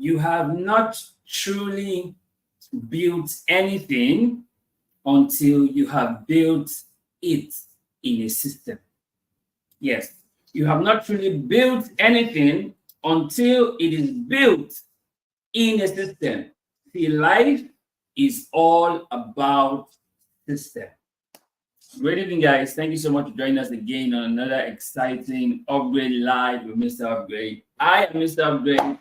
you have not truly built anything until you have built it in a system. Yes, you have not truly built anything until it is built in a system. See, life is all about system. Good evening, guys. Thank you so much for joining us again on another exciting Upgrade Live with Mr. Upgrade. I am Mr. Upgrade.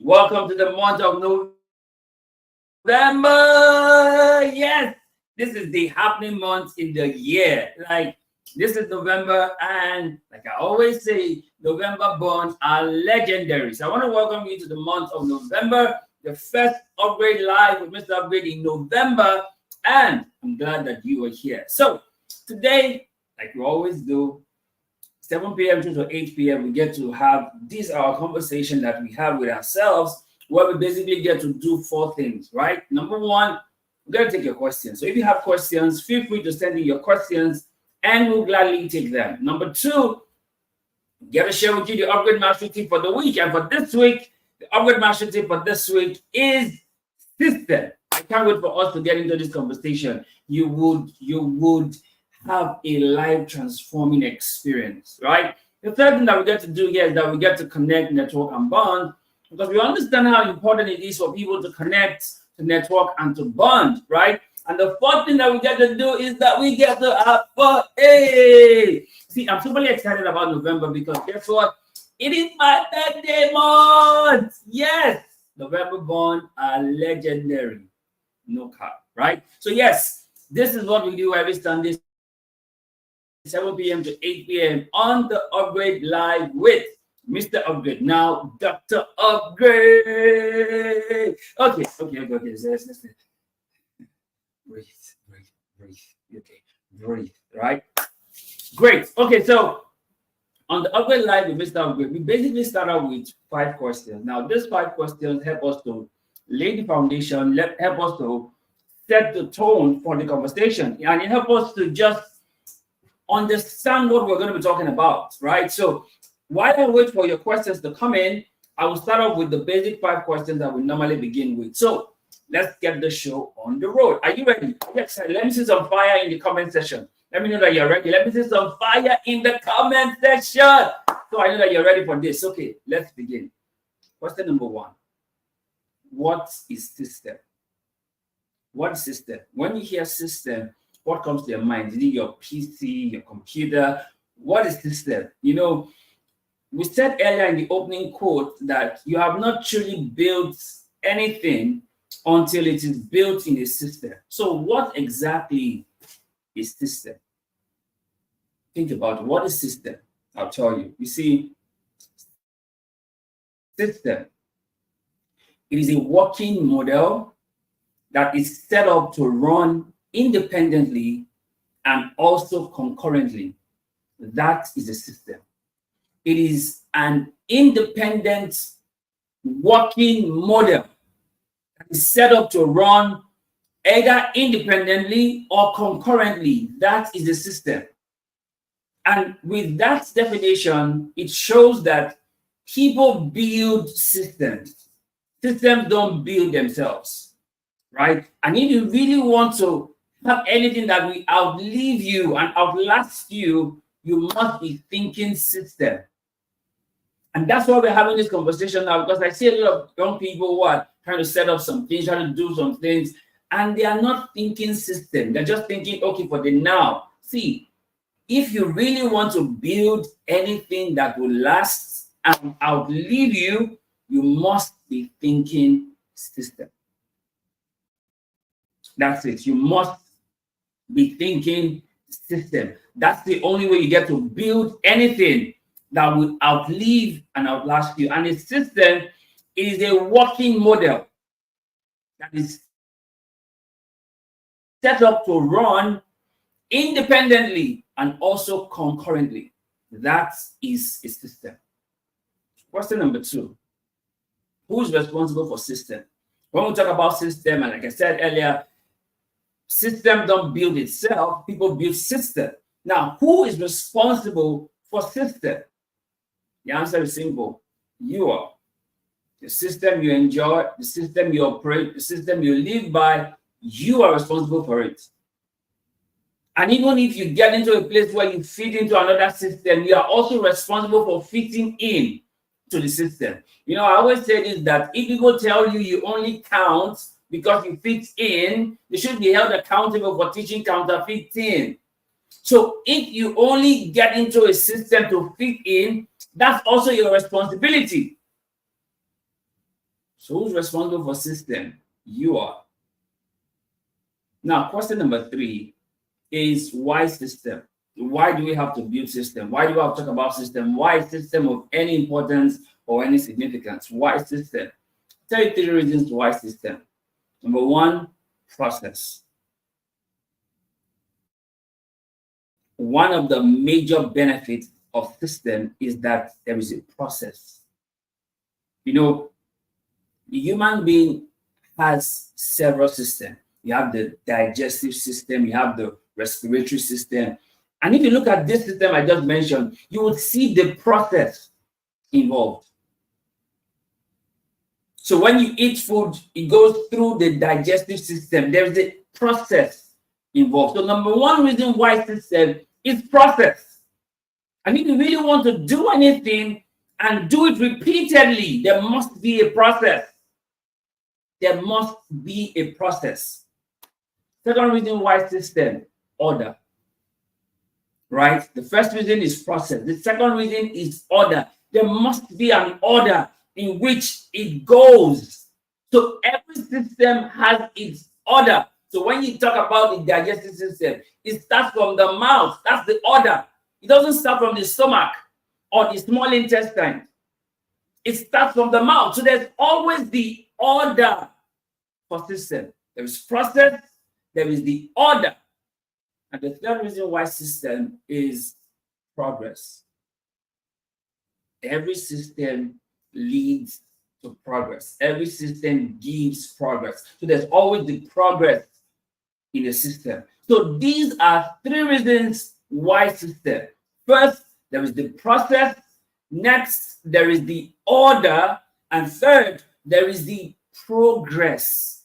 Welcome to the month of November. Yes, this is the happening month in the year. Like, this is November, and like I always say, November bonds are legendary. So I want to welcome you to the month of November, the first Upgrade Live with Mr. Upgrade in November, and I'm glad that you are here. So today, like we always do, 7 p.m. to 8 p.m., we get to have this our conversation that we have with ourselves, where we basically get to do 4 things, right? Number 1, we're going to take your questions. So if you have questions, feel free to send in your questions, and we'll gladly take them. Number 2, get to share with you the Upgrade Mastery tip for the week. And for this week, the Upgrade Mastery tip for this week is system. I can't wait for us to get into this conversation. You would have a life transforming experience, right? The third thing that we get to do here is that we get to connect, network, and bond, because we understand how important it is for people to connect, to network, and to bond, right? And the fourth thing that we get to do is that we get to have fun. Hey! See, I'm super excited about November because guess what? It is my birthday month. Yes, November bonds are legendary. No cap, right? So yes, this is what we do every Sunday, 7 p.m. to 8 p.m. on the Upgrade Live with Mr. Upgrade. Now, Dr. Upgrade. Okay. Let's breathe. Okay, breathe, right? Great. Okay, so on the Upgrade Live with Mr. Upgrade, we basically start out with 5 questions. Now, these 5 questions help us to lay the foundation, help us to set the tone for the conversation, and it helps us to just understand what we're going to be talking about, right? So while I wait for your questions to come in, I will start off with the basic 5 questions that we normally begin with. So let's get the show on the road. Are you ready? Yes, let me see some fire in the comment section. Let me know that you're ready. Let me see some fire in the comment section, so I know that you're ready for this. Okay, let's begin. Question number 1. What is system? What is system? When you hear system, what comes to your mind? Is it your PC, your computer? What is system? You know, we said earlier in the opening quote that you have not truly built anything until it is built in a system. So what exactly is system? Think about it. What is system? I'll tell you. You see, system, it is a working model that is set up to run independently and also concurrently. That is a system. It is an independent working model that is set up to run either independently or concurrently. That is a system. And with that definition, it shows that people build systems. Systems don't build themselves, right? And if you really want to have anything that will outlive you and outlast you, you must be thinking system. And that's why we're having this conversation now, because I see a lot of young people who are trying to set up some things, trying to do some things, and they are not thinking system. They're just thinking, okay, for the now. See, if you really want to build anything that will last and outlive you, you must be thinking system. That's it. You must be thinking system. That's the only way you get to build anything that will outlive and outlast you. And a system is a working model that is set up to run independently and also concurrently. That is a system. Question number 2. Who's responsible for system? When we talk about system, and like I said earlier, system don't build itself, people build system. Now, who is responsible for system? The answer is simple. You are. the system you enjoy, the system you operate, the system you live by, you are responsible for it. And even if you get into a place where you fit into another system, you are also responsible for fitting in to the system. You know, I always say this, that if people tell you only count because you fit in, you should be held accountable for teaching counterfeiting. So if you only get into a system to fit in, that's also your responsibility. So who's responsible for system? You are. Now, question number 3 is why system? Why do we have to build system? Why do we have to talk about system? Why is system of any importance or any significance? Why system? I'll tell you 3 reasons why system. Number 1, process. One of the major benefits of system is that there is a process. You know, the human being has several systems. You have the digestive system, you have the respiratory system. And if you look at this system I just mentioned, you will see the process involved. So when you eat food, it goes through the digestive system. There's a process involved. So number 1 reason why system is process. And if you really want to do anything and do it repeatedly, there must be a process. There must be a process. Second reason why system, order. Right? The first reason is process. The second reason is order. There must be an order in which it goes. So every system has its order. So when you talk about the digestive system, it starts from the mouth. That's the order. It doesn't start from the stomach or the small intestine. It starts from the mouth. So there's always the order for system. There is process, there is the order. And the third reason why system is progress. Every system leads to progress. Every system gives progress. So there's always the progress in the system. So these are 3 reasons why system. First, there is the process. Next, there is the order. And third, there is the progress.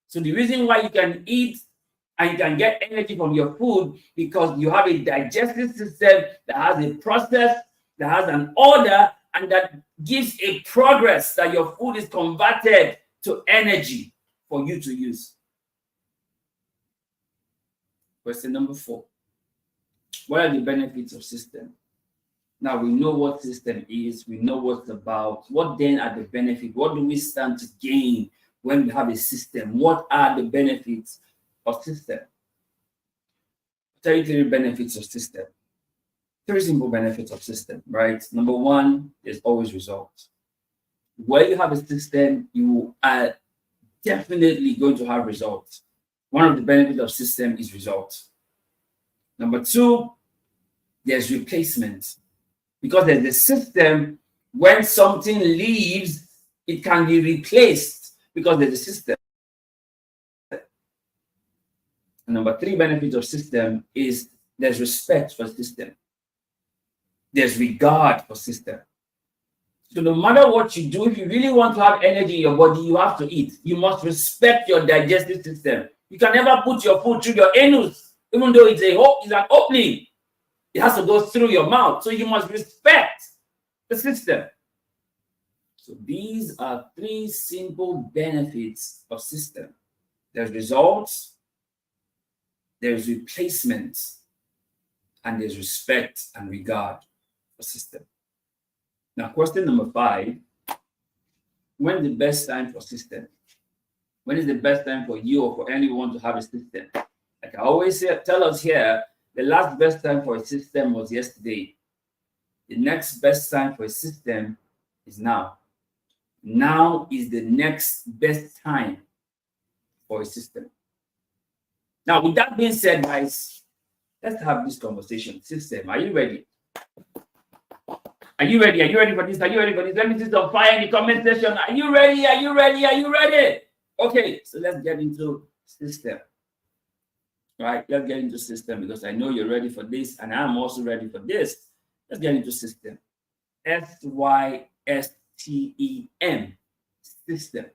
So the reason why you can eat and you can get energy from your food because you have a digestive system that has a process, that has an order, and that gives a progress that your food is converted to energy for you to use. Question number 4. What are the benefits of system? Now we know what system is, we know what it's about. What then are the benefits? What do we stand to gain when we have a system? What are the benefits of system? I'll tell you 3 benefits of system. 3 simple benefits of system, right? Number 1, there's always results. Where you have a system, you are definitely going to have results. One of the benefits of system is results. Number 2, there's replacement. Because there's a system, when something leaves, it can be replaced because there's a system. And number 3 benefit of system is there's respect for system. There's regard for system. So no matter what you do, if you really want to have energy in your body, you have to eat. You must respect your digestive system. You can never put your food through your anus, even though it's an opening. It has to go through your mouth. So you must respect the system. So these are 3 simple benefits of system. There's results, there's replacement, and there's respect and regard for system. Now, question number 5. When is the best time for system? When is the best time for you or for anyone to have a system? Like I always say, tell us here, the last best time for a system was yesterday. The next best time for a system is now. Now is the next best time for a system. Now, with that being said, guys, let's have this conversation. System, are you ready? Are you ready? Are you ready for this? Are you ready for this? Let me see some fire in the comment section. Are you ready? Are you ready? Are you ready? Okay, so let's get into system. Right, let's get into system because I know you're ready for this and I'm also ready for this. Let's get into system. SYSTEM. system,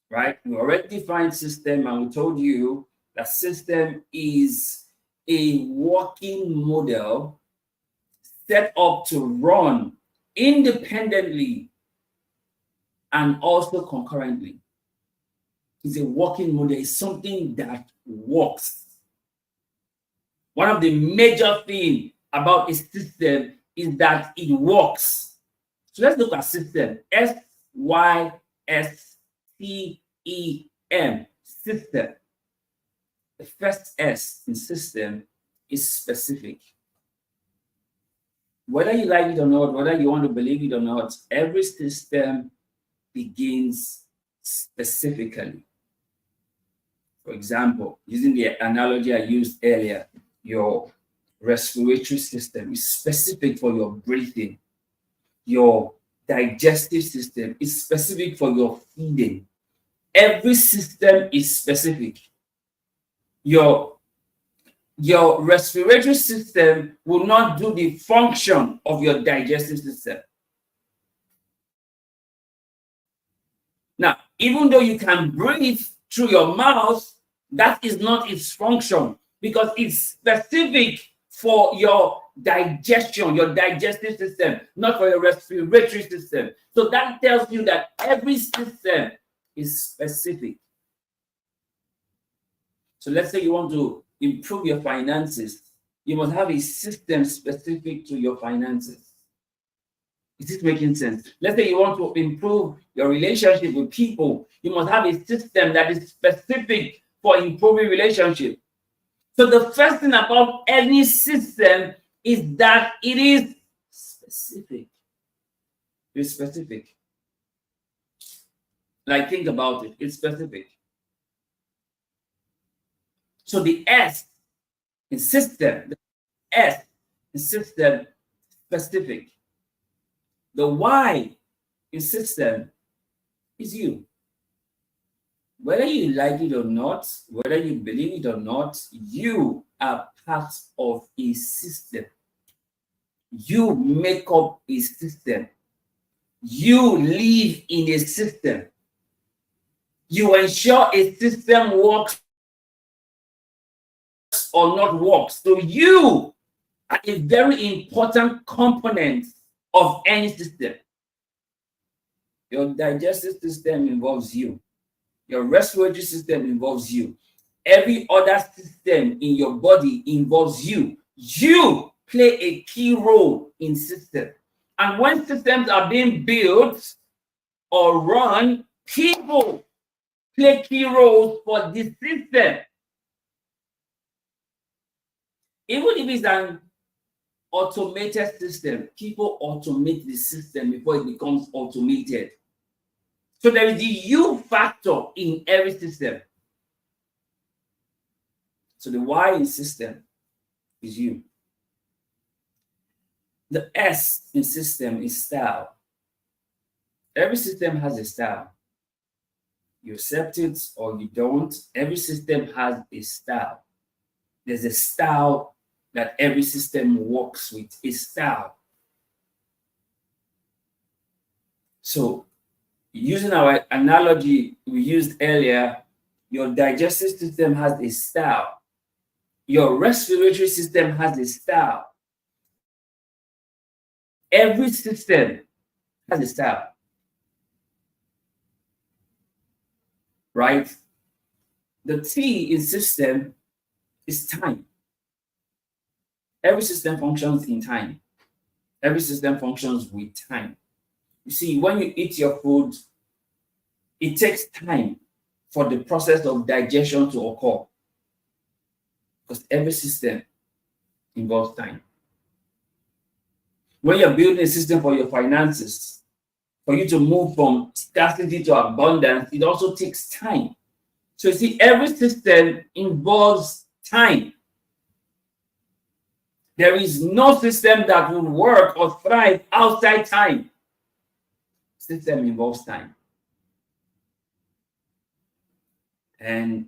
right? We already defined system, and we told you that system is a working model set up to run independently and also concurrently. It's a working model, it's something that works. One of the major things about a system is that it works. So let's look at system. SYSTEM, system. The first S in system is specific. Whether you like it or not, whether you want to believe it or not, every system begins specifically. For example, using the analogy I used earlier, your respiratory system is specific for your breathing. Your digestive system is specific for your feeding. Every system is specific. Your respiratory system will not do the function of your digestive system. Now, even though you can breathe through your mouth, that is not its function because it's specific for your digestion, your digestive system, not for your respiratory system. So that tells you that every system is specific. So let's say you want to improve your finances, you must have a system specific to your finances. Is this making sense? Let's say you want to improve your relationship with people, you must have a system that is specific for improving relationship. So the first thing about any system is that it is specific. It's specific. Like, think about it. It's specific. So the S in system, the S in system, specific. The Y in system is you. Whether you like it or not, whether you believe it or not, you are part of a system. You make up a system. You live in a system. You ensure a system works or not works. So you are a very important component of any system. Your digestive system involves you. Your respiratory system involves you. Every other system in your body involves you. You play a key role in system. And when systems are being built or run, people play key roles for the system. Even if it's an automated system, people automate the system before it becomes automated. So there is the you factor in every system. So the Y in system is you. The S in system is style. Every system has a style. You accept it or you don't. Every system has a style. There's a style that every system works with, a style. So using our analogy we used earlier, your digestive system has a style. Your respiratory system has a style. Every system has a style. Right? The T in system is time. Every system functions in time. Every system functions with time. You see, when you eat your food, it takes time for the process of digestion to occur because every system involves time. When you're building a system for your finances, for you to move from scarcity to abundance, it also takes time. So you see, every system involves time. There is no system that will work or thrive outside time. System involves time. And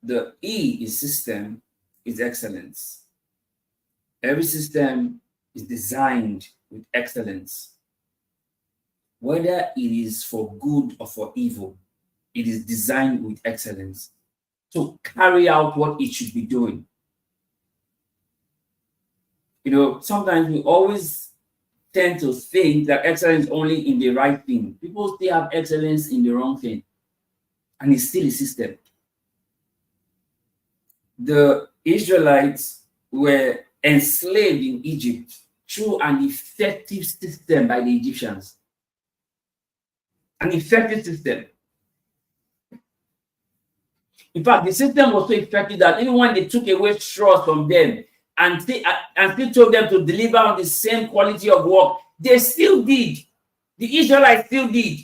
the E in system is excellence. Every system is designed with excellence. whether it is for good or for evil, it is designed with excellence to carry out what it should be doing. You know, sometimes we always tend to think that excellence only in the right thing. People still have excellence in the wrong thing, and it's still a system. The Israelites were enslaved in Egypt through an effective system by the Egyptians. An effective system. In fact, the system was so effective that even when they took away straws from them and still told them to deliver on the same quality of work, they still did. The Israelites still did.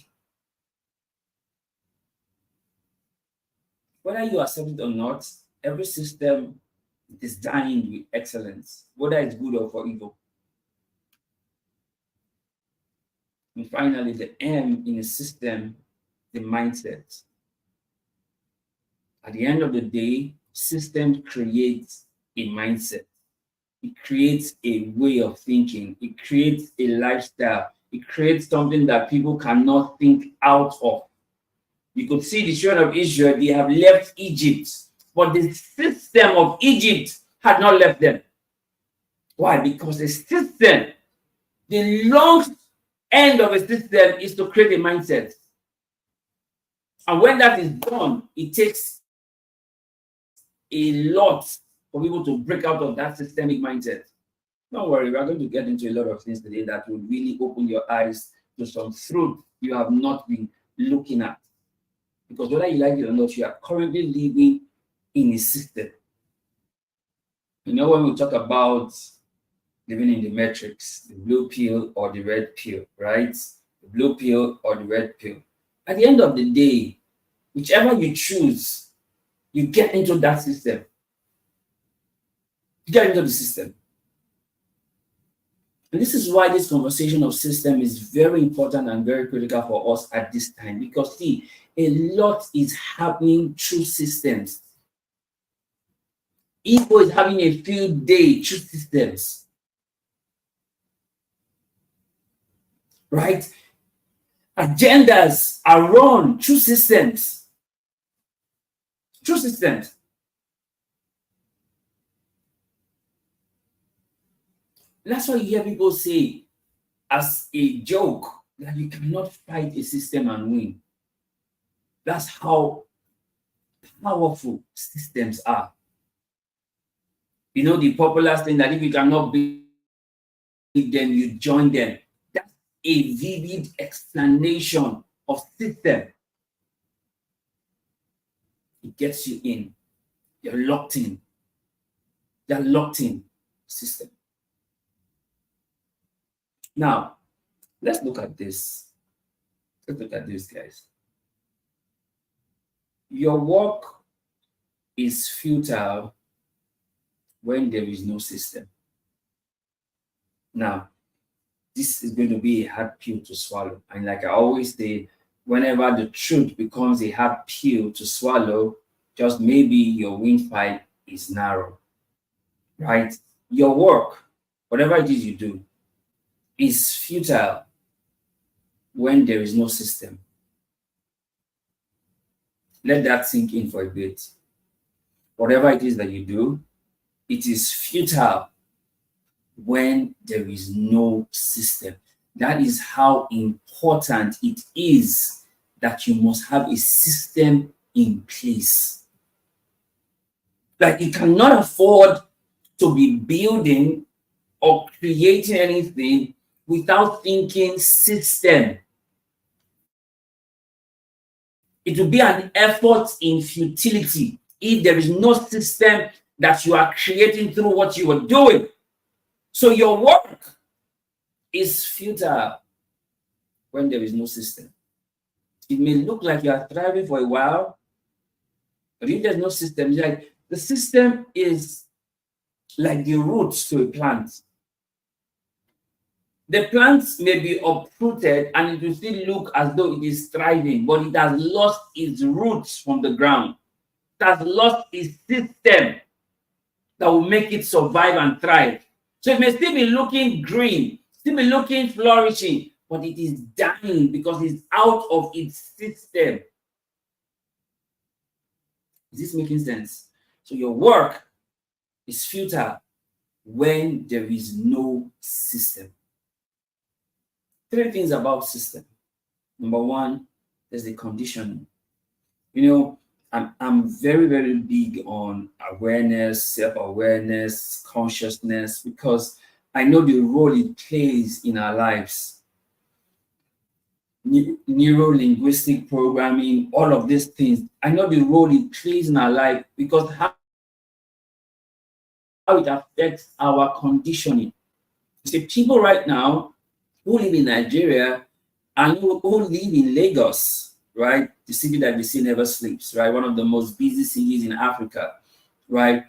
Whether you accept it or not, every system is designed with excellence, whether it's good or for evil. And finally, the M in a system, the mindset. At the end of the day, system creates a mindset. It creates a way of thinking. It creates a lifestyle. It creates something that people cannot think out of. You could see the children of Israel, they have left Egypt, but the system of Egypt had not left them. Why? Because the system, the long end of a system is to create a mindset. And when that is done, it takes a lot for people to break out of that systemic mindset. Don't worry, we are going to get into a lot of things today that will really open your eyes to some truth you have not been looking at. Because whether you like it or not, you are currently living in a system. You know, when we talk about living in the matrix, the blue pill or the red pill, right? The blue pill or the red pill. At the end of the day, whichever you choose, you get into that system. You get into the system. And this is why this conversation of system is very important and very critical for us at this time. Because see, a lot is happening through systems. Igbo is having a field day through systems. Right? Agendas are run through systems. Through systems. That's why you hear people say, as a joke, that you cannot fight a system and win. That's how powerful systems are. You know, the popular thing that if you cannot beat them, you join them. That's a vivid explanation of system. It gets you in. You're locked in. You're locked in system. Now, let's look at this. Let's look at this, guys. Your work is futile when there is no system. Now, this is going to be a hard pill to swallow. And like I always say, whenever the truth becomes a hard pill to swallow, just maybe your windpipe is narrow, right? Your work, whatever it is you do, is futile when there is no system. Let that sink in for a bit. Whatever it is that you do, it is futile when there is no system. That is how important it is that you must have a system in place. Like you cannot afford to be building or creating anything without thinking system. It will be an effort in futility if there is no system that you are creating through what you are doing. So your work is futile when there is no system. It may look like you are thriving for a while, but if there's no system, like the system is like the roots to a plant. The plant may be uprooted and it will still look as though it is thriving, but it has lost its roots from the ground. It has lost its system that will make it survive and thrive. So it may still be looking green, still be looking flourishing, but it is dying because it's out of its system. Is this making sense? So your work is futile when there is no system. 3 things about system. Number 1, there's the conditioning. I'm very, very big on awareness, self-awareness, consciousness, because I know the role it plays in our lives. Neuro-linguistic programming, all of these things. I know the role it plays in our life because how it affects our conditioning. You see, people right now who live in Nigeria and who live in Lagos, right? The city that we see never sleeps, right? One of the most busy cities in Africa, right?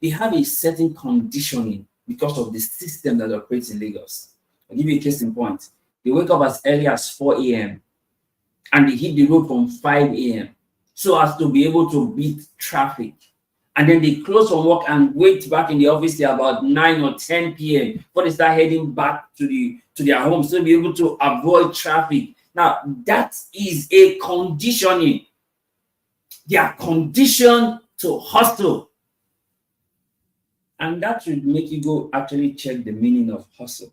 They have a certain conditioning because of the system that operates in Lagos. I'll give you a case in point. They wake up as early as 4 a.m. and they hit the road from 5 a.m. so as to be able to beat traffic. And then they close from work and wait back in the office till about 9 or 10 p.m. before they start heading back to their homes to be able to avoid traffic. Now, that is a conditioning. They are conditioned to hustle. And that should make you go actually check the meaning of hustle.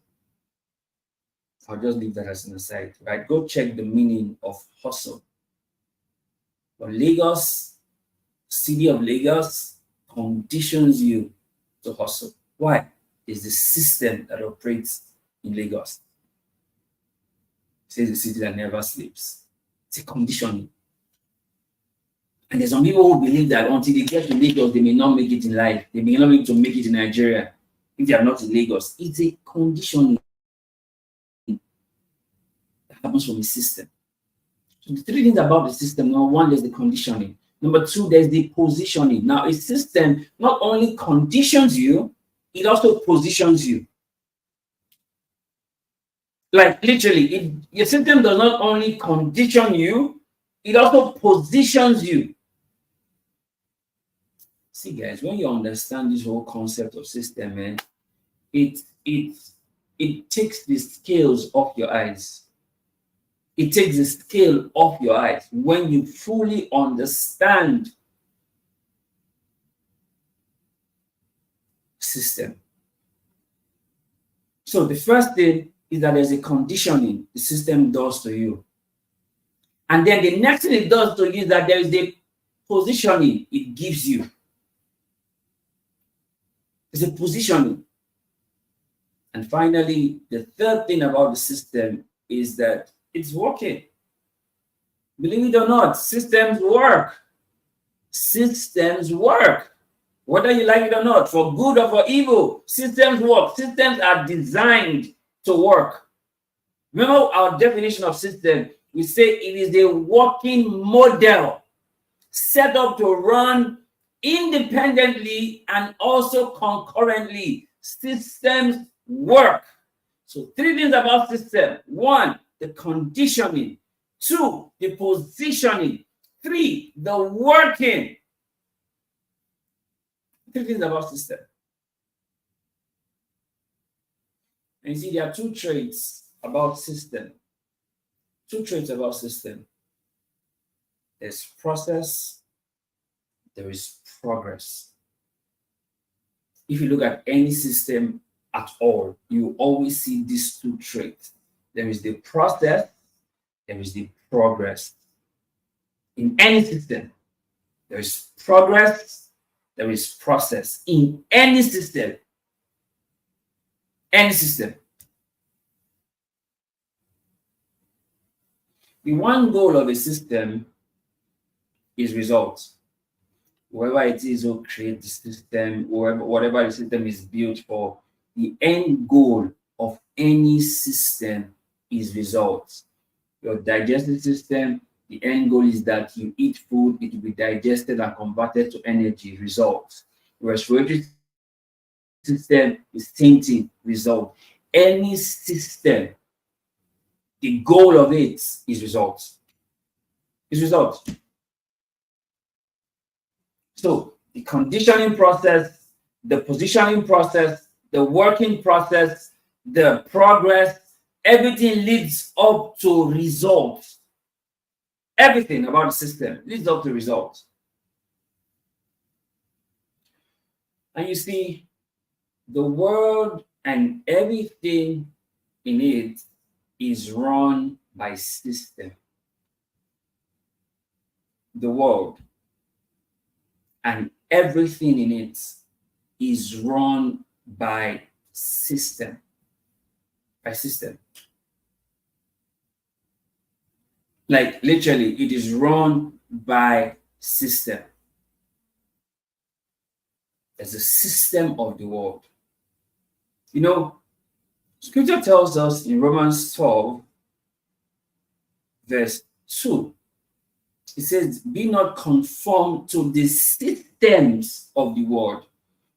I'll just leave that as an aside, right? Go check the meaning of hustle. But Lagos, city of Lagos, conditions you to hustle. Why? It's the system that operates in Lagos. It's a city that never sleeps. It's a conditioning. And there's some people who believe that until they get to Lagos, they may not make it in life. They may not be able to make it in Nigeria if they are not in Lagos. It's a conditioning that happens from the system. So the 3 things about the system. Number 1, there's the conditioning. Number 2, there's the positioning. Now, a system not only conditions you, it also positions you. Like literally, your system does not only condition you, it also positions you. See, guys, when you understand this whole concept of system, it takes the scales off your eyes. It takes the scale off your eyes when you fully understand system. So the first thing is that there's a conditioning the system does to you. And then the next thing it does to you is that there is a positioning it gives you. It's a positioning. And finally, the third thing about the system is that it's working. Believe it or not, systems work. Systems work. Whether you like it or not, for good or for evil, systems work. Systems are designed to work. Remember our definition of system? We say it is a working model set up to run independently and also concurrently. Systems work. So 3 things about system. 1, the conditioning. 2, the positioning. 3, the working. 3 things about system. And you see, there are 2 traits about system. 2 traits about system. There's process, there is progress. If you look at any system at all, you always see these 2 traits. There is the process, there is the progress. In any system, there is progress, there is process. In any system. Any system. The one goal of a system is results. Whoever it is who creates the system, whatever the system is built for, the end goal of any system is results. Your digestive system, the end goal is that you eat food, it will be digested and converted to energy, results. Respiratory system is same thing, result. Any system, the goal of it is results. Is results. So the conditioning process, the positioning process, the working process, the progress, everything leads up to results. Everything about the system leads up to results. And you see, the world and everything in it is run by system. The world and everything in it is run by system. By system. Like literally, it is run by system. There's a system of the world. You know, scripture tells us in Romans 12, verse 2, it says, be not conformed to the systems of the world,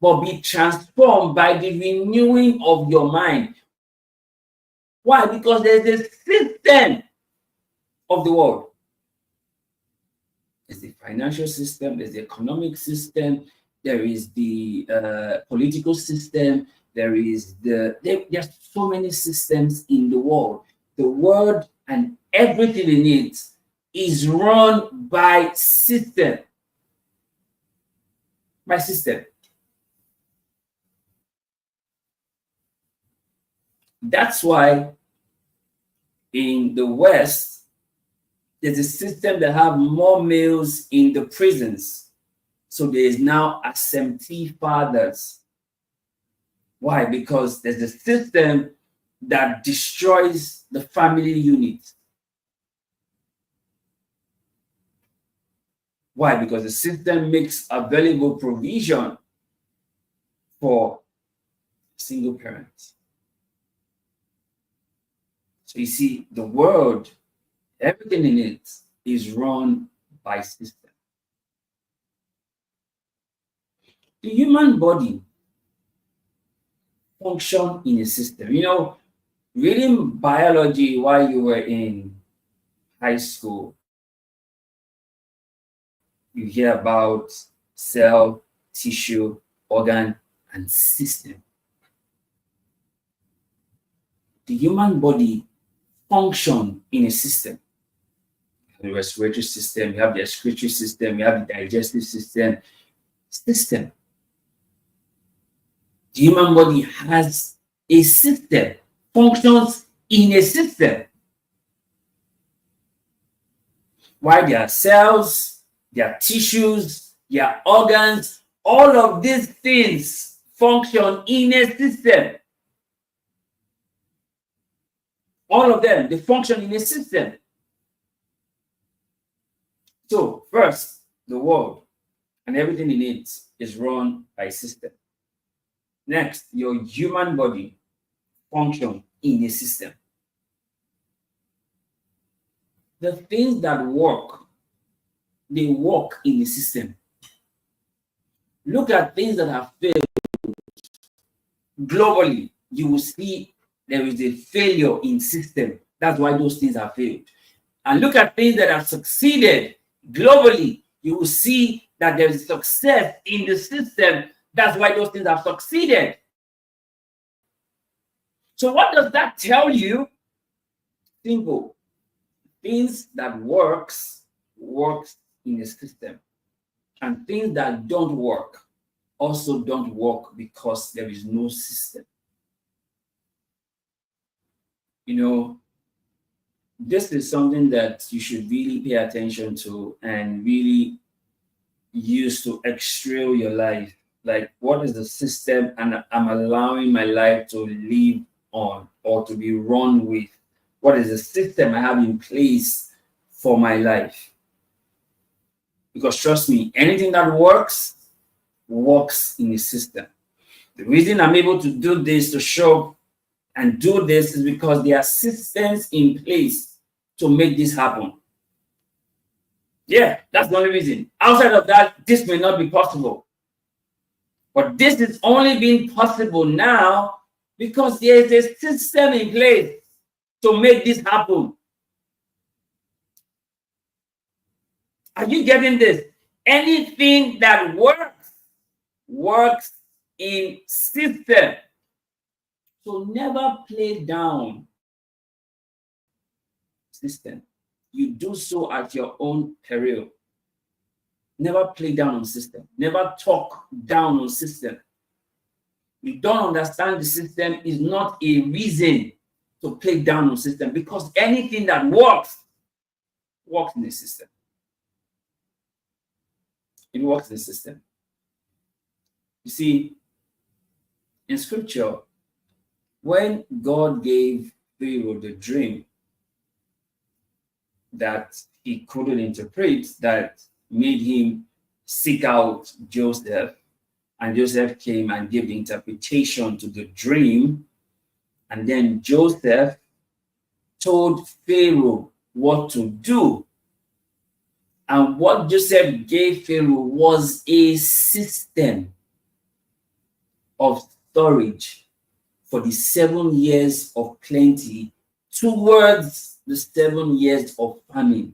but be transformed by the renewing of your mind. Why? Because there's a system of the world. There's the financial system, there's the economic system, there is the political system, there's so many systems in the world. The world and everything in it is run by system. By system. That's why in the West, there's a system that have more males in the prisons. So there is now absentee fathers. Why? Because there's a system that destroys the family unit. Why? Because the system makes available provision for single parents. So you see, the world, everything in it is run by system. The human body function in a system. You know, reading biology while you were in high school, you hear about cell, tissue, organ, and system. The human body function in a system. The respiratory system, you have the excretory system, you have the digestive system. System. The human body has a system, functions in a system. Why there are cells, there are tissues, there are organs, all of these things function in a system. All of them, they function in a system. So first, the world and everything in it is run by a system. Next, your human body function in a system. The things that work, they work in a system. Look at things that have failed globally. You will see there is a failure in system. That's why those things have failed. And look at things that have succeeded globally. You will see that there is success in the system. That's why those things have succeeded. So what does that tell you? Simple. Things that works in a system. And things that don't work also don't work because there is no system. You know, this is something that you should really pay attention to and really use to extrail your life. Like, what is the system and I'm allowing my life to live on or to be run with? What is the system I have in place for my life? Because trust me, anything that works in a system. The reason I'm able to do this, to show and do this, is because there are systems in place to make this happen. Yeah, that's the only reason. Outside of that, this may not be possible. But this is only being possible now because there is a system in place to make this happen. Are you getting this? Anything that works in system. So never play down system. You do so at your own peril. Never play down on system. Never talk down on system. You don't understand the system is not a reason to play down on system, because anything that works in the system. It works in the system. You see, in scripture, when God gave Pharaoh the dream that he couldn't interpret, that made him seek out Joseph, and Joseph came and gave the interpretation to the dream, and then Joseph told Pharaoh what to do. And what Joseph gave Pharaoh was a system of storage for the 7 years of plenty towards the 7 years of famine.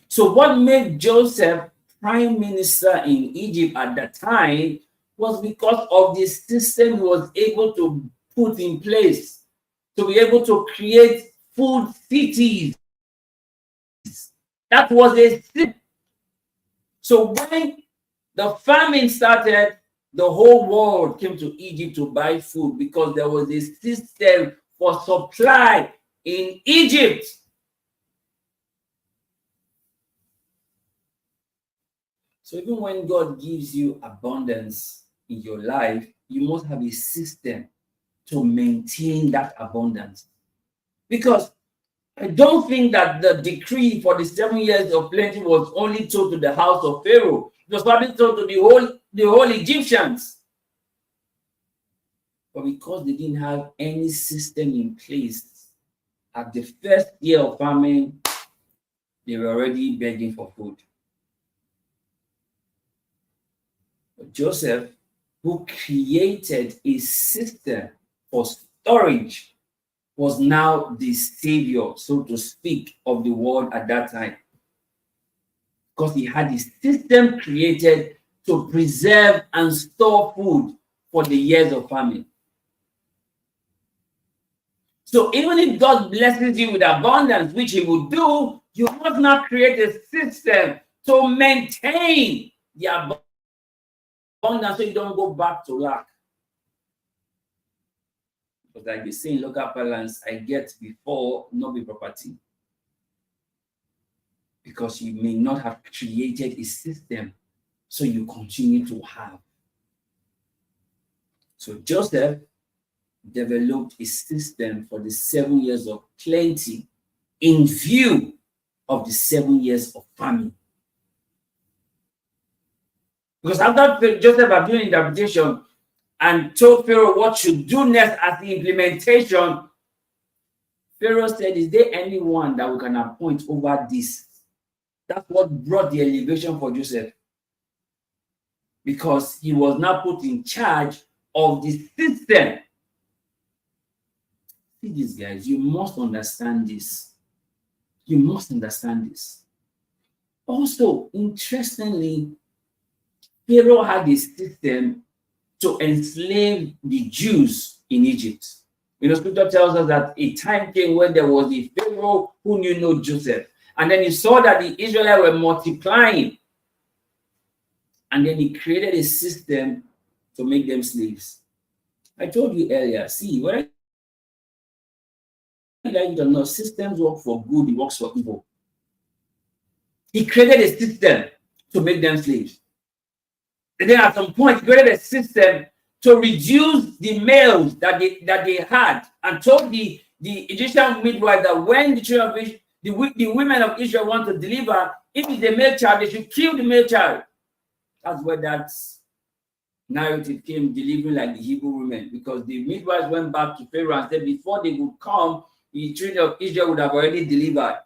So what made Joseph prime minister in Egypt at that time was because of the system he was able to put in place to be able to create food cities. That was a system. So when the famine started, the whole world came to Egypt to buy food because there was a system for supply in Egypt. So even when God gives you abundance in your life, you must have a system to maintain that abundance. Because I don't think that the decree for the 7 years of plenty was only told to the house of Pharaoh. It was probably told to the whole Egyptians. But because they didn't have any system in place, at the first year of famine, they were already begging for food. But Joseph, who created a system for storage, was now the savior, so to speak, of the world at that time. Because he had a system created to preserve and store food for the years of famine. So even if God blesses you with abundance, which he will do, you must not create a system to maintain the abundance so you don't go back to lack. Because like they say in local parlance, I get before, not be property. Because you may not have created a system, so you continue to have. So Joseph developed a system for the 7 years of plenty in view of the 7 years of famine. Because after Joseph had done interpretation and told Pharaoh what should do next as the implementation, Pharaoh said, is there anyone that we can appoint over this? That's what brought the elevation for Joseph. Because he was now put in charge of the system. See this, guys, you must understand this. You must understand this. Also, interestingly, Pharaoh had a system to enslave the Jews in Egypt. You know, scripture tells us that a time came when there was a Pharaoh who knew no Joseph. And then he saw that the Israelites were multiplying. And then he created a system to make them slaves. I told you earlier, see, whether you like it or not, systems work for good, it works for evil. He created a system to make them slaves. And then at some point, he created a system to reduce the males that they had, and told the Egyptian midwife that when the children of Israel, the women of Israel want to deliver, if it's a male child, they should kill the male child. That's where that narrative came, delivering like the Hebrew women, because the midwives went back to Pharaoh and said before they would come, the children of Israel would have already delivered.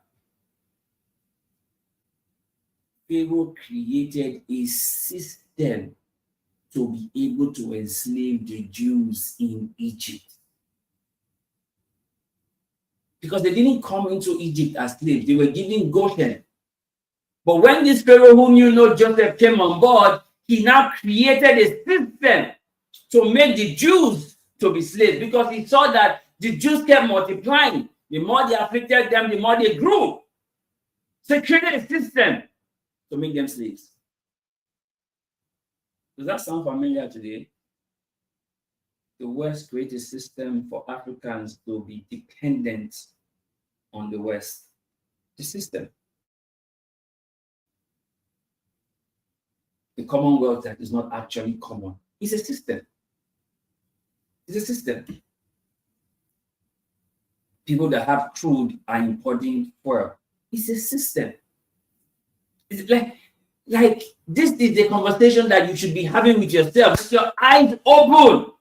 Pharaoh created a system to be able to enslave the Jews in Egypt. Because they didn't come into Egypt as slaves, they were given Goshen. But when this Pharaoh who knew no Joseph came on board, he now created a system to make the Jews to be slaves, because he saw that the Jews kept multiplying. The more they afflicted them, the more they grew. So it created a system to make them slaves. Does that sound familiar today? The West created a system for Africans to be dependent on the West. The system. The Commonwealth that is not actually common. It's a system. It's a system. People that have crude are importing oil. It's a system. It's like this is the conversation that you should be having with yourself with your eyes open.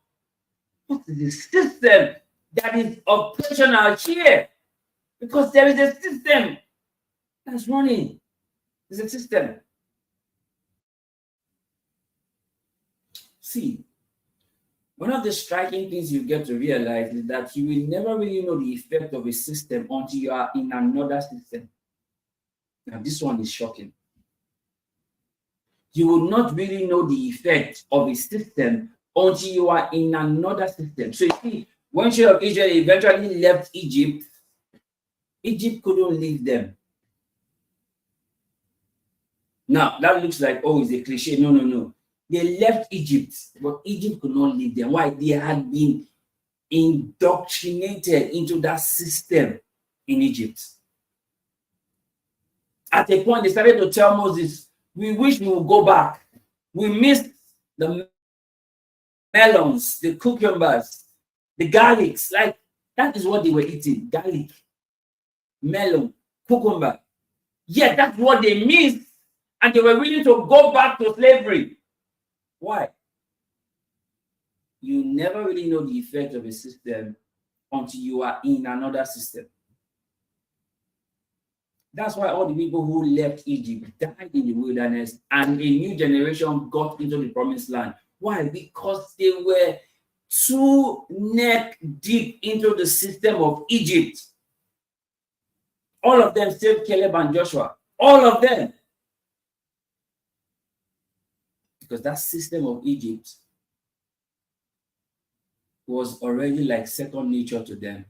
What is the system that is operational here? Because there is a system that's running. There's a system. See, one of the striking things you get to realize is that you will never really know the effect of a system until you are in another system. Now, this one is shocking. You will not really know the effect of a system until you are in another system. So you see, when children of Israel eventually left Egypt, Egypt couldn't leave them. Now, that looks like, oh, it's a cliche. No, no, no. They left Egypt, but Egypt could not leave them. Why? They had been indoctrinated into that system in Egypt. At a point, they started to tell Moses, we wish we would go back. We missed the melons, the cucumbers, the garlics. Like, that is what they were eating. Garlic, melon, cucumber. Yeah, that's what they missed. And they were willing to go back to slavery. Why? You never really know the effect of a system until you are in another system. That's why all the people who left Egypt died in the wilderness and a new generation got into the promised land. Why? Because they were too neck deep into the system of Egypt. All of them, save Caleb and Joshua. All of them. Because that system of Egypt was already like second nature to them.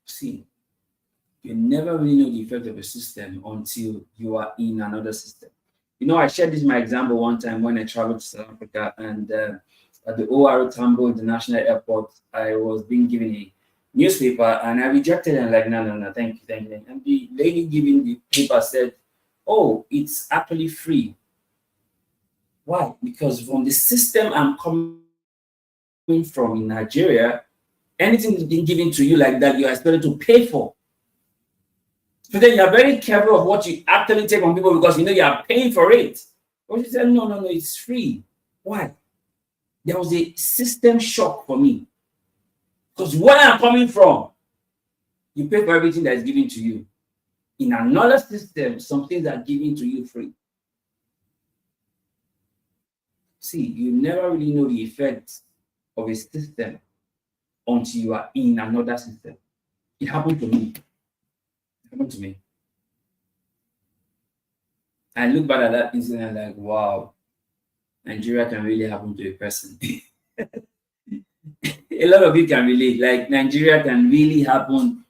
See, you never really know the effect of a system until you are in another system. You know, I shared this my example one time when I traveled to South Africa, and at the OR Tambo International Airport, I was being given a newspaper, and I rejected it. And like, no, thank you. And the lady giving the paper said, oh, it's actually free. Why? Because from the system I'm coming from in Nigeria, anything is being given to you like that, you are expected to pay for. So then you are very careful of what you actually take from people because you know you are paying for it. But she said, no, it's free. Why? There was a system shock for me. Because where I'm coming from, you pay for everything that is given to you. In another system, some things are given to you free. See, you never really know the effects of a system until you are in another system. It happened to me. I look back at that incident and like, wow, Nigeria can really happen to a person. A lot of you can relate. Like, Nigeria can really happen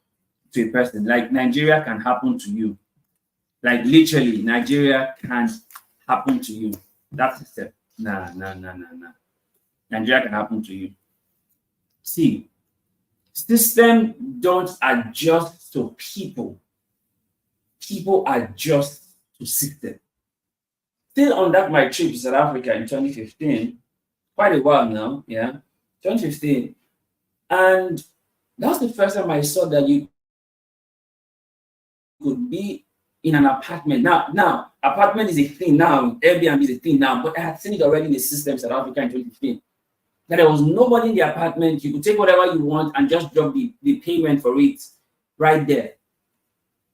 to a person. Like, Nigeria can happen to you. Like, literally, Nigeria can happen to you. That's the step. Nah. Nigeria can happen to you. See, systems don't adjust to people. People adjust to system. Still on that my trip to South Africa in 2015, quite a while now, 2015. And that's the first time I saw that you could be in an apartment. Now, apartment is a thing now, Airbnb is a thing now, but I had seen it already in the system South Africa in 2015. That there was nobody in the apartment. You could take whatever you want and just drop the payment for it right there.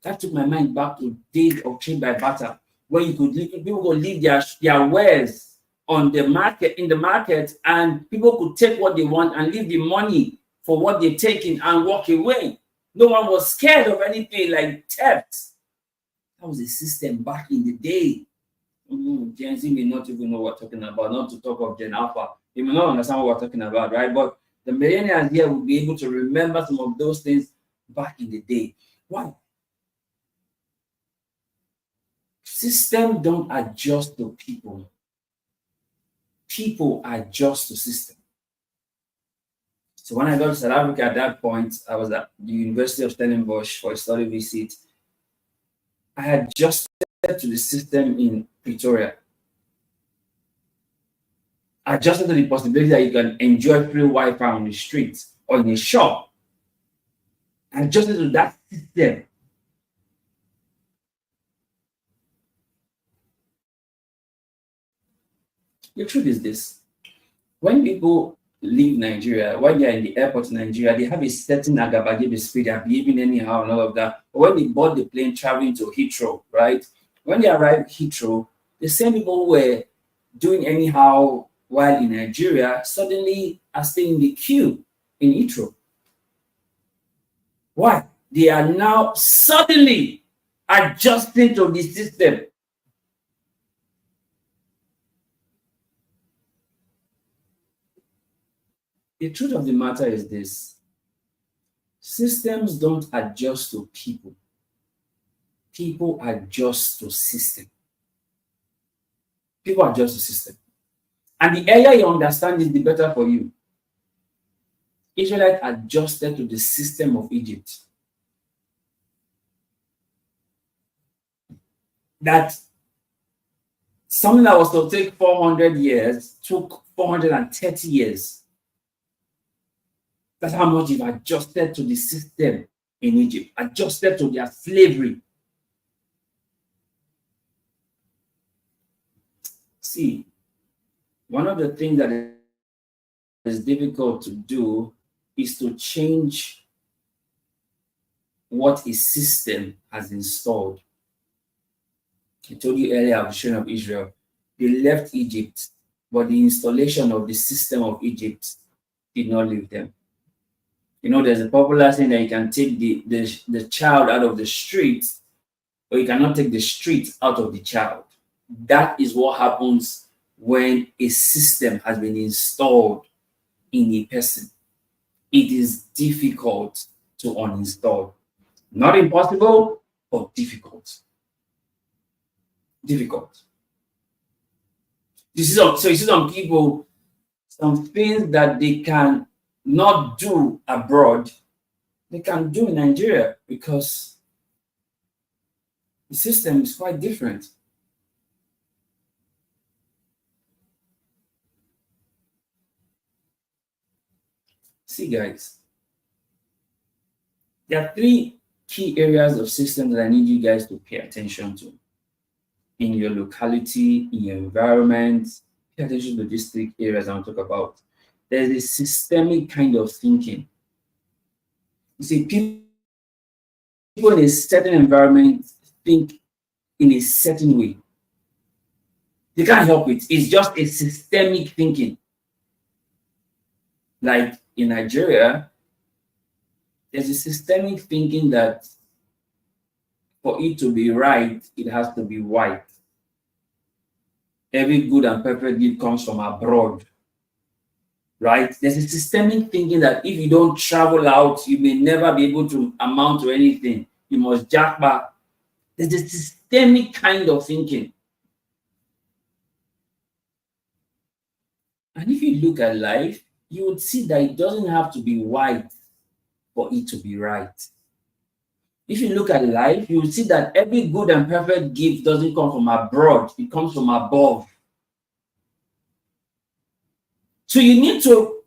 That took my mind back to days of trade by barter, where you could people could leave their wares on the market, in the market, and people could take what they want and leave the money for what they're taking and walk away. No one was scared of anything like theft. That was a system back in the day. Gen Z may not even know what we're talking about, not to talk of Gen Alpha. They may not understand what we're talking about, right? But the millennials here will be able to remember some of those things back in the day. Why? Systems don't adjust to people. People adjust to system. So when I got to South Africa at that point, I was at the University of Stellenbosch for a study visit. I had adjusted to the system in Pretoria. Adjusted to the possibility that you can enjoy free Wi-Fi on the streets or in a shop. Adjusted to that system. The truth is this: when people leave Nigeria, when they're in the airport in Nigeria, they have a certain agabagebe speed, they're behaving anyhow and all of that. But when they board the plane traveling to Heathrow, right? When they arrive at Heathrow, the same people who were doing anyhow while in Nigeria suddenly are staying in the queue in Heathrow. Why? They are now suddenly adjusting to the system. The truth of the matter is this: systems don't adjust to people. People adjust to system. People adjust to system. And the earlier you understand it, the better for you. Israelites adjusted to the system of Egypt. That something that was to take 400 years took 430 years. That's how much you've adjusted to the system in Egypt, adjusted to their slavery. See, one of the things that is difficult to do is to change what a system has installed. I told you earlier of the children of Israel. They left Egypt, but the installation of the system of Egypt did not leave them. You know, there's a popular saying that you can take the child out of the street, but you cannot take the street out of the child. That is what happens when a system has been installed in a person. It is difficult to uninstall. Not impossible, but difficult. Difficult. You see some people, some things that they can not do abroad, they can do in Nigeria because the system is quite different. See, guys, there are three key areas of systems that I need you guys to pay attention to in your locality, in your environment. Pay attention to these three areas I want to talk about. There's a systemic kind of thinking. You see, people in a certain environment think in a certain way. They can't help it. It's just a systemic thinking. Like in Nigeria, there's a systemic thinking that for it to be right, it has to be white. Every good and perfect gift comes from abroad. Right? There's a systemic thinking that if you don't travel out, you may never be able to amount to anything. You must jack back. There's a systemic kind of thinking. And if you look at life, you would see that it doesn't have to be white for it to be right. If you look at life, you will see that every good and perfect gift doesn't come from abroad, it comes from above. So you need to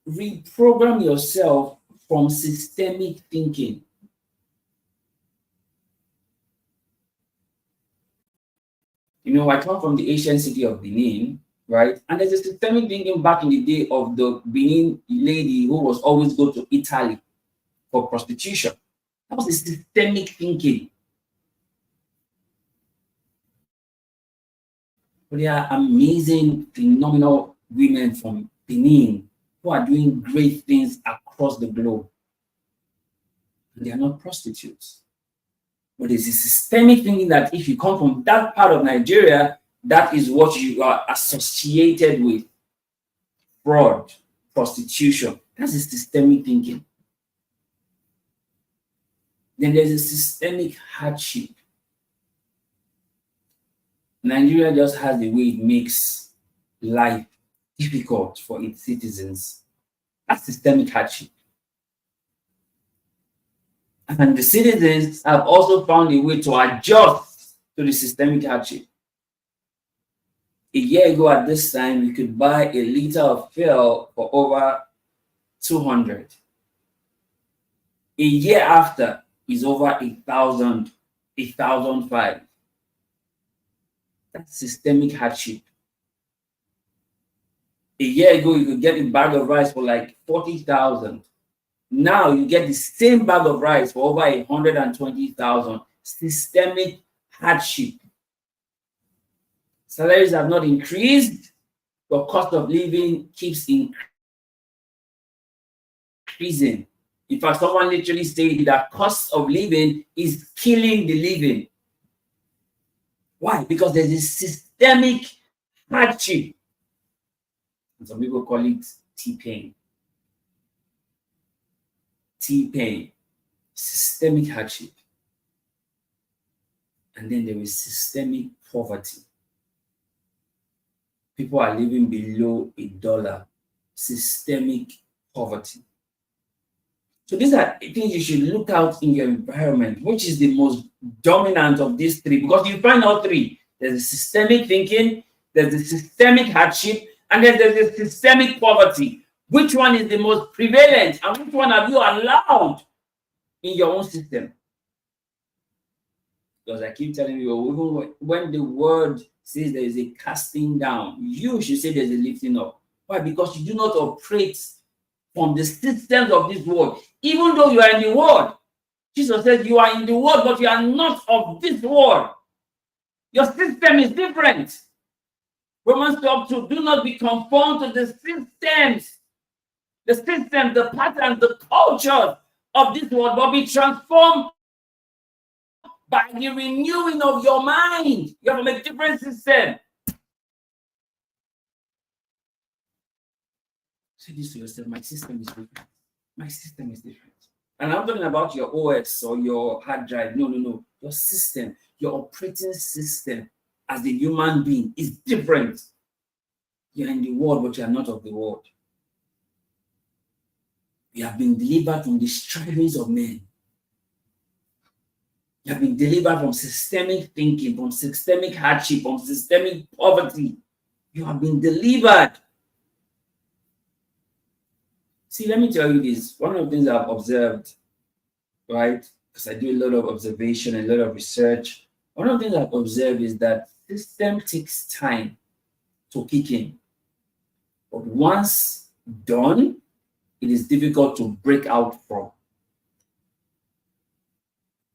reprogram yourself from systemic thinking. You know, I come from the ancient city of Benin, right? And there's a systemic thinking back in the day of the Benin lady who was always go to Italy for prostitution. That was a systemic thinking. But there are amazing, phenomenal women from Benin who are doing great things across the globe. And they are not prostitutes. But there's a systemic thinking that if you come from that part of Nigeria, that is what you are associated with. Fraud, prostitution. That's a systemic thinking. Then there's a systemic hardship. Nigeria just has the way it makes life difficult for its citizens. That's systemic hardship. And the citizens have also found a way to adjust to the systemic hardship. A year ago at this time, you could buy a liter of fuel for over 200. A year after is over 1,000, 1,005. That's systemic hardship. A year ago, you could get a bag of rice for like 40,000. Now you get the same bag of rice for over 120,000. Systemic hardship. Salaries have not increased, but cost of living keeps increasing. In fact, someone literally stated that cost of living is killing the living. Why? Because there's a systemic hardship. And some people call it T-pain. T-pain, systemic hardship. And then there is systemic poverty. People are living below $1. Systemic poverty. So these are things you should look out in your environment. Which is the most dominant of these three? Because you find all three. There's a systemic thinking, there's a systemic hardship, and then there's a systemic poverty. Which one is the most prevalent, and which one have you allowed in your own system? Because I keep telling you, even when the word says there is a casting down, you should say there's a lifting up. Why? Because you do not operate from the systems of this world. Even though you are in the world, Jesus says you are in the world, but you are not of this world. Your system is different. Romans 12:2, do not be conformed to the systems, the patterns, the culture of this world, but be transformed by the renewing of your mind. You have to make a different system. Say this to yourself, my system is different. My system is different. And I'm talking about your OS or your hard drive. No. Your system, your operating system as a human being is different. You're in the world, but you are not of the world. You have been delivered from the strivings of men. You have been delivered from systemic thinking, from systemic hardship, from systemic poverty. You have been delivered. See, let me tell you this. One of the things I've observed, right? Because I do a lot of observation, a lot of research. One of the things I've observed is that system takes time to kick in. But once done, it is difficult to break out from.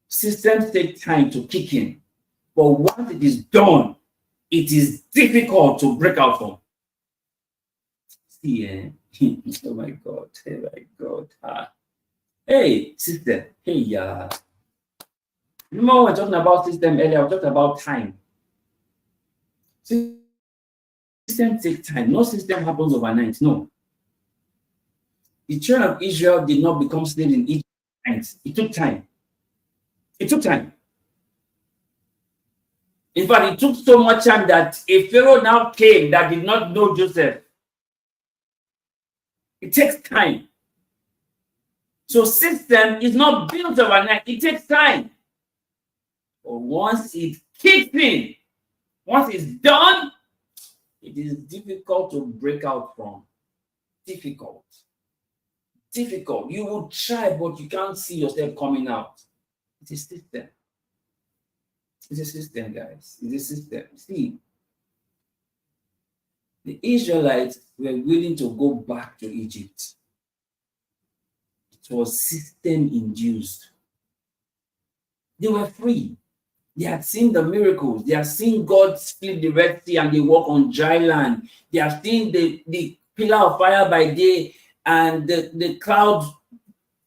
Systems take time to kick in, but once it is done, it is difficult to break out from. See, oh my God, Hey, system, hey, remember we were talking about system earlier, we talked about time. System takes time. No system happens overnight, no. The children of Israel did not become slaves in Egypt. It took time. It took time. In fact, it took so much time that a Pharaoh now came that did not know Joseph. It takes time. So system is not built overnight. It takes time. But once it kicks in, once it's done, it is difficult to break out from. Difficult. You will try, but you can't see yourself coming out. It's a system. It's a system, guys. It's a system. See, the Israelites were willing to go back to Egypt. It was system-induced. They were free. They had seen the miracles. They had seen God split the Red Sea and they walk on dry land. They have seen the pillar of fire by day and the cloud,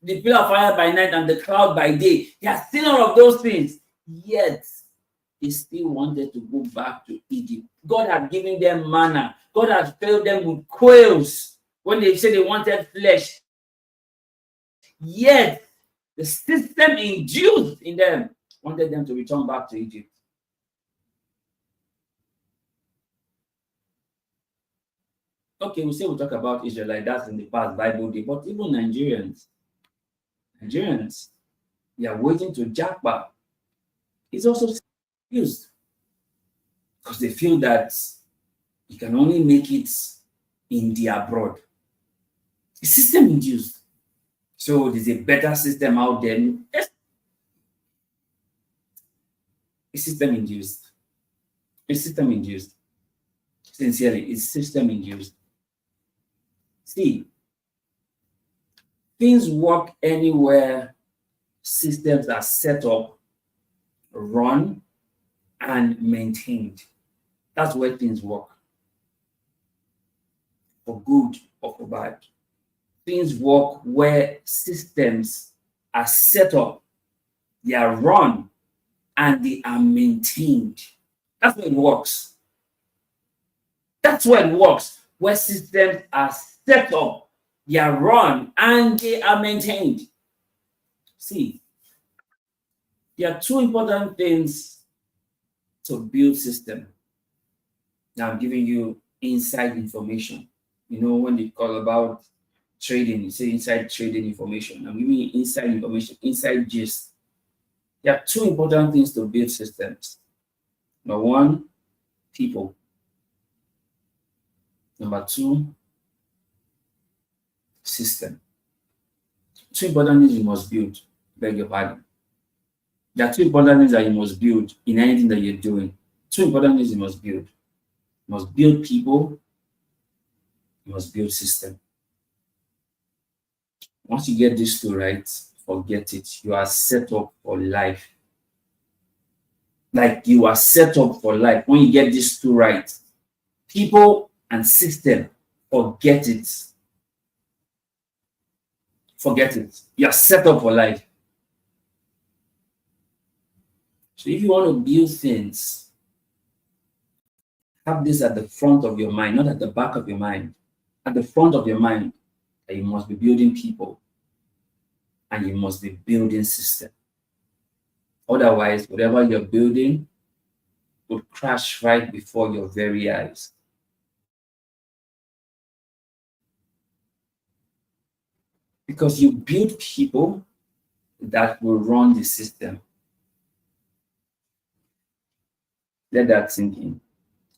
the pillar of fire by night and the cloud by day. They have seen all of those things. yet they still wanted to go back to Egypt. God had given them manna. God had filled them with quails when they said they wanted flesh. Yet the system induced in them wanted them to return back to Egypt. Okay, we say we talk about Israelite, that's in the past Bible day, but even Nigerians, they are waiting to jackpot. It's also used because they feel that you can only make it in the abroad. It's system induced. So there's a better system out there. Yes. It's system induced. It's system induced. Sincerely, it's system induced. See, things work anywhere systems are set up, run, and maintained. That's where things work. For good or for bad. Things work where systems are set up, they are run, and they are maintained. That's where it works. That's where it works, where systems are set up, they are run, and they are maintained. See, there are two important things to build system. Now I'm giving you inside information. You know, when they call about trading, you say inside trading information. I'm giving you inside information, inside gist. There are two important things to build systems. Number one, people. Number two, system. Two important things you must build. Beg your pardon. There are two important things that you must build in anything that you're doing. Two important things you must build. You must build people. You must build system. Once you get these two right, forget it. You are set up for life. Like you are set up for life. When you get these two right, people and system, forget it. Forget it. You are set up for life. So if you want to build things, have this at the front of your mind, not at the back of your mind. At the front of your mind, that you must be building people and you must be building system. Otherwise, whatever you're building would crash right before your very eyes. Because you build people that will run the system. Let that sink in.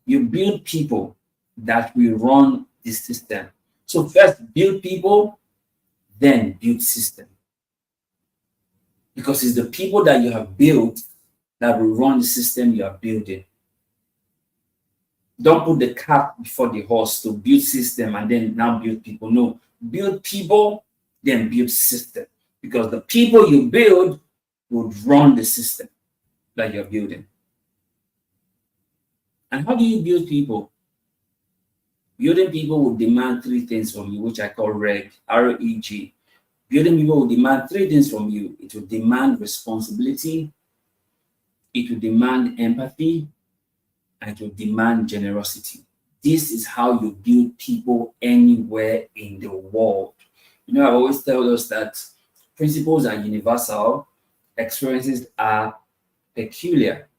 You build people that will run the system. So first build people, then build system. Because it's the people that you have built that will run the system you are building. Don't put the cart before the horse to build system and then now build people. No, build people, then build system. Because the people you build would run the system that you're building. And how do you build people? Building people will demand three things from you, which I call REG, R-E-G. Building people will demand three things from you. It will demand responsibility, it will demand empathy, and it will demand generosity. This is how you build people anywhere in the world. You know, I always tell us that principles are universal, experiences are peculiar,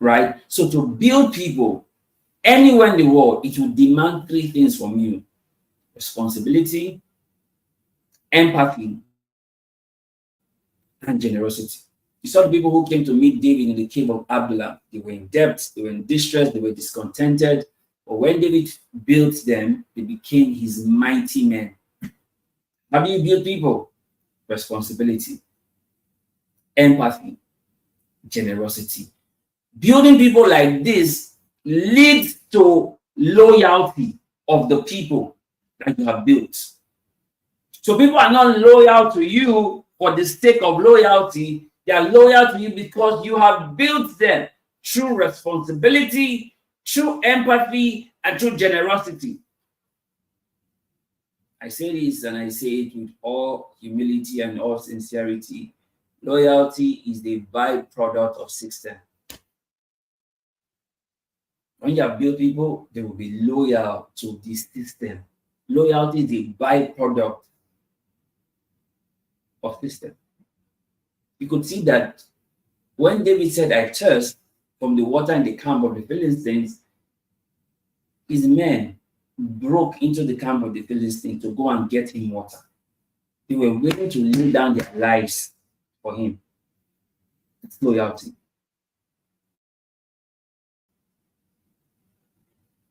right? So to build people anywhere in the world, it will demand three things from you: responsibility, empathy, and generosity. You saw the people who came to meet David in the cave of Adullam. They were in debt, they were in distress, they were discontented. But when David built them, they became his mighty men. How do you build people? Responsibility, empathy, generosity. Building people like this leads to loyalty of the people that you have built. So people are not loyal to you for the sake of loyalty. They are loyal to you because you have built them through responsibility, through empathy, and through generosity. I say this and I say it with all humility and all sincerity. Loyalty is the byproduct of system. When you have built people, they will be loyal to this system. Loyalty is the byproduct of system. You could see that when David said, I thirst from the water in the camp of the Philistines, his men broke into the camp of the Philistines to go and get him water. They were willing to lay down their lives for him. That's loyalty.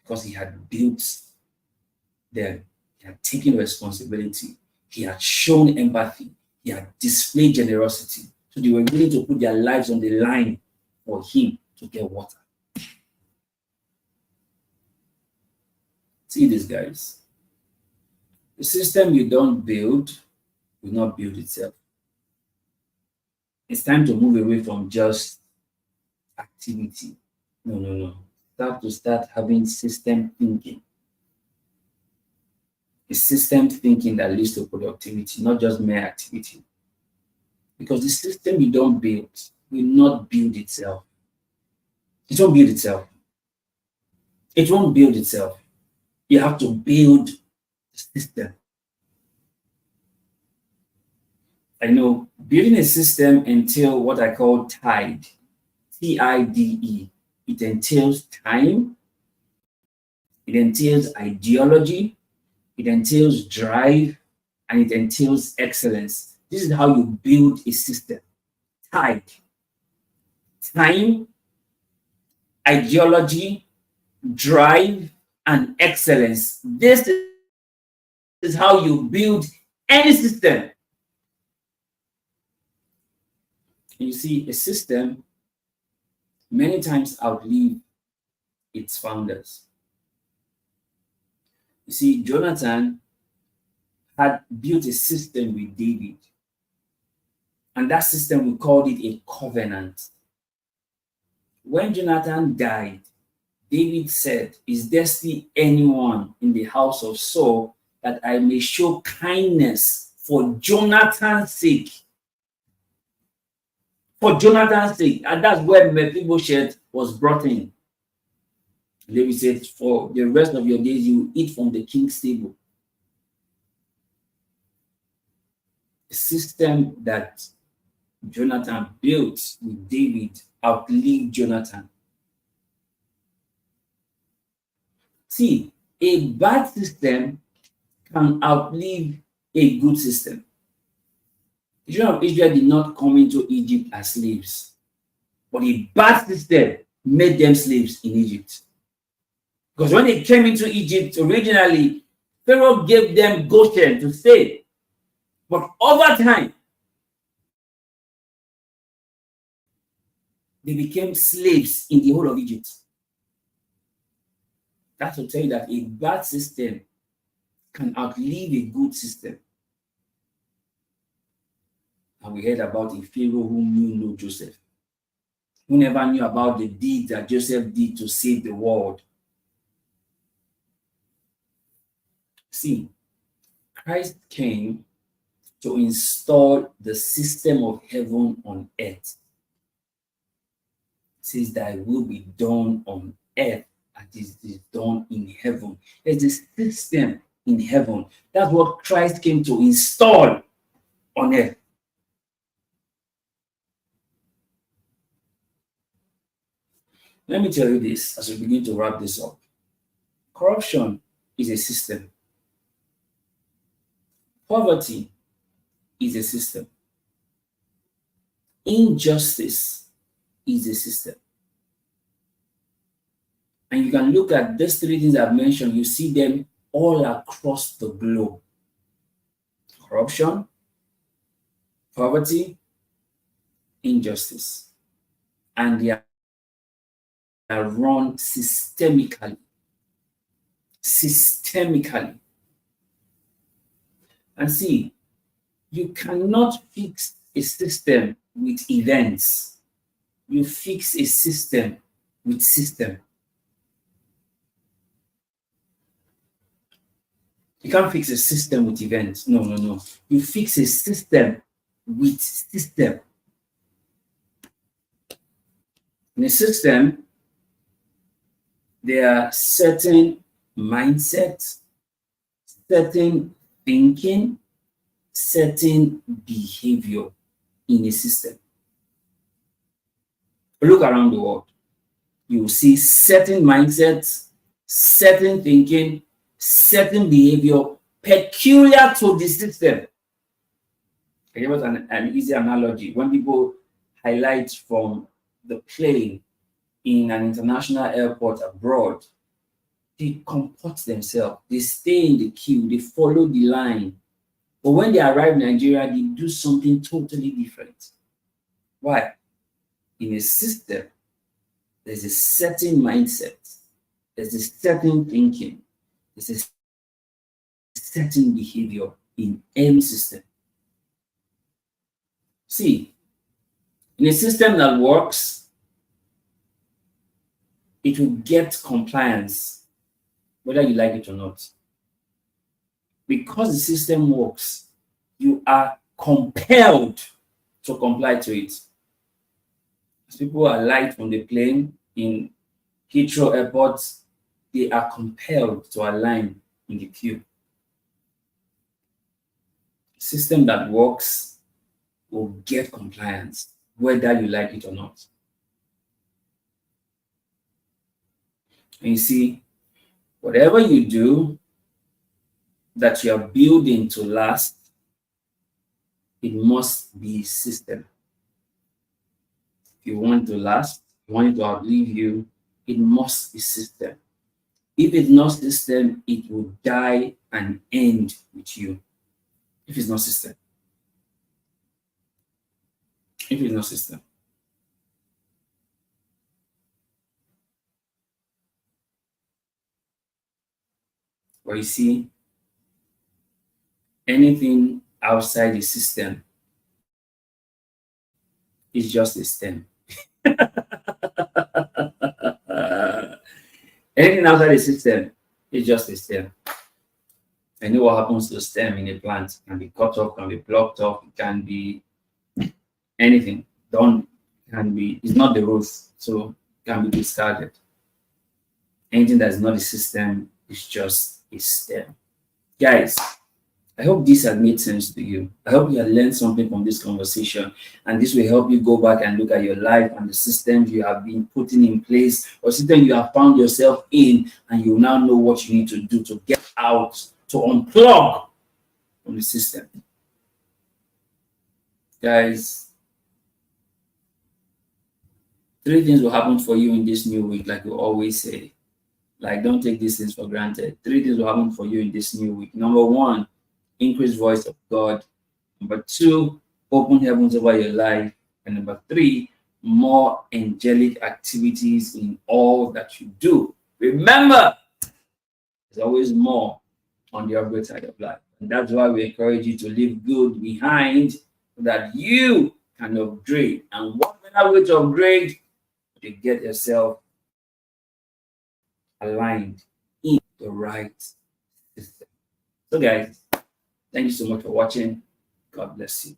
Because he had built them, he had taken responsibility, he had shown empathy, he had displayed generosity. So they were willing to put their lives on the line for him to get water. See this, guys. The system you don't build will not build itself. It's time to move away from just activity. No. Start having system thinking. It's system thinking that leads to productivity, not just mere activity. Because the system you don't build will not build itself. It won't build itself. It won't build itself. You have to build the system. I know building a system entails what I call TIDE. TIDE. It entails time. It entails ideology. It entails drive. And it entails excellence. This is how you build a system. TIDE. Time, ideology, drive, and excellence. This is how you build any system. You see, a system many times outlive its founders. You see, Jonathan had built a system with David. And that system, we called it a covenant. When Jonathan died, David said, is there still anyone in the house of Saul that I may show kindness for Jonathan's sake? For Jonathan's sake. And that's where Mephibosheth was brought in. David said, for the rest of your days, you eat from the king's table. The system that Jonathan built with David outlived Jonathan. See, a bad system can outlive a good system. The children of Israel did not come into Egypt as slaves, but a bad system made them slaves in Egypt. Because when they came into Egypt originally, Pharaoh gave them Goshen to stay. But over time, they became slaves in the whole of Egypt. That will tell you that a bad system can outlive a good system. And we heard about a Pharaoh who knew no Joseph, who never knew about the deeds that Joseph did to save the world. See, Christ came to install the system of heaven on earth. It says thy will be done on earth as it is done in heaven. There's a system in heaven. That's what Christ came to install on earth. Let me tell you this as we begin to wrap this up. Corruption is a system. Poverty is a system. Injustice is a system. And you can look at these three things I've mentioned, you see them all across the globe. Corruption, poverty, injustice. And they are run systemically. Systemically. And see, you cannot fix a system with events. You fix a system with system. You can't fix a system with events. No. You fix a system with system. In a system, there are certain mindsets, certain thinking, certain behavior in a system. Look around the world. You will see certain mindsets, certain thinking, certain behavior peculiar to the system. I give us an easy analogy. When people highlight from the plane in an international airport abroad, they comport themselves, they stay in the queue, they follow the line. But when they arrive in Nigeria, they do something totally different. Why? In a system, there's a certain mindset, there's a certain thinking, there's a certain behavior in any system. See, in a system that works, it will get compliance, whether you like it or not. Because the system works, you are compelled to comply to it. As people alight from the plane in Heathrow Airport, they are compelled to align in the queue. System that works will get compliance, whether you like it or not. And you see, whatever you do that you are building to last, it must be system. If you want to last, you want it to outlive you, it must be system. If it's not system, it will die and end with you. If it's not system. If it's not system. But you see, anything outside the system is just a stem. Anything outside the system is just a stem. I know what happens to stem in a plant. It can be cut off, can be plucked off, it can be anything. It's not the root, so it can be discarded. Anything that is not a system is just a stem. Guys, I hope this has made sense to you. I hope you have learned something from this conversation, and this will help you go back and look at your life and the systems you have been putting in place or system you have found yourself in, and you now know what you need to do to get out, to unplug from the system. Guys, 3 things will happen for you in this new week, like we always say. Like, don't take these things for granted. 3 things will happen for you in this new week. Number 1, increased voice of God. Number 2, open heavens over your life. And number 3, more angelic activities in all that you do. Remember, there's always more on the upgrade side of life. And that's why we encourage you to leave good behind so that you can upgrade. And what better way to upgrade? To get yourself aligned in the right system. So guys, thank you so much for watching. God bless you.